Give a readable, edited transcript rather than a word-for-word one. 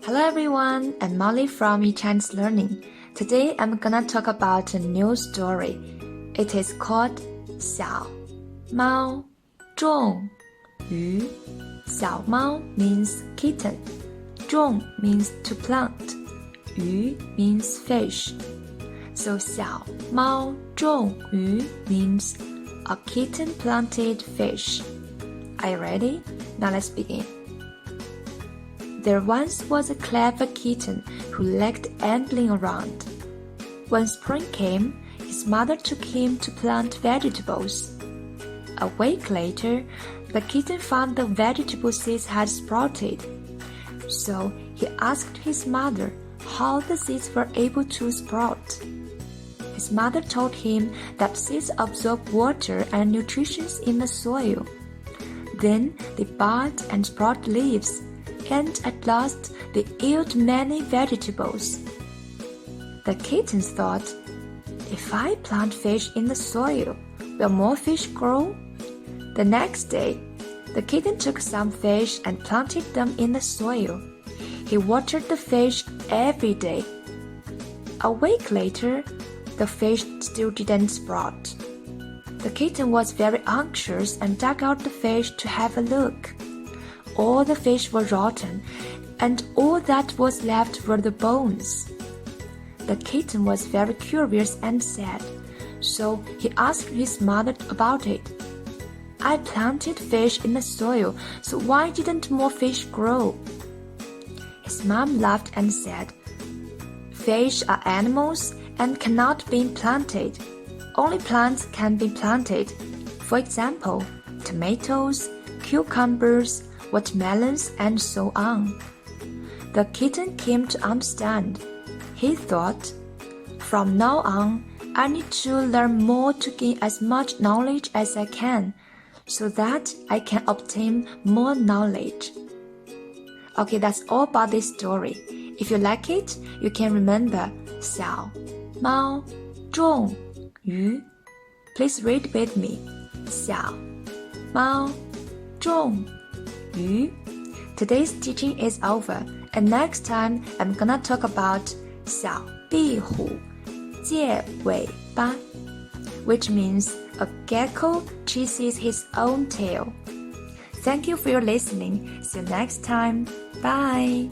Hello everyone, I'm Molly from eChinese Learning. Today I'm gonna talk about a new story. It is called xiǎomāo zhòng. xiǎomāo means kitten, zhòng means to plant, means fish. So xiǎomāo zhòng means a kitten planted fish. Are you ready? Now let's begin. There once was a clever kitten who liked ambling around. When spring came, his mother took him to plant vegetables. A week later, the kitten found the vegetable seeds had sprouted. So he asked his mother how the seeds were able to sprout. His mother told him that seeds absorb water and nutrition in the soil. Then they bud and sprout leaves, and at last they yield many vegetables. The kitten thought, if I plant fish in the soil, will more fish grow? The next day, the kitten took some fish and planted them in the soil. He watered the fish every day. A week later, the fish still didn't sprout. The kitten was very anxious and dug out the fish to have a look. All the fish were rotten, and all that was left were the bones. The kitten was very curious and sad, so he asked his mother about it. I planted fish in the soil, so why didn't more fish grow? His mom laughed and said, Fish are animals and cannot be planted. Only plants can be planted. For example, tomatoes, cucumbers, watermelons, and so on. The kitten came to understand. He thought, from now on, I need to learn more to gain as much knowledge as I can, so that I can obtain more knowledge. Okay, that's all about this story. If you like it, you can remember 小猫种鱼. Please read with me. 小猫种鱼. Today's teaching is over, and next time I'm gonna talk about 小壁虎借尾巴, which means a gecko chases his own tail. Thank you for your listening. See you next time. Bye.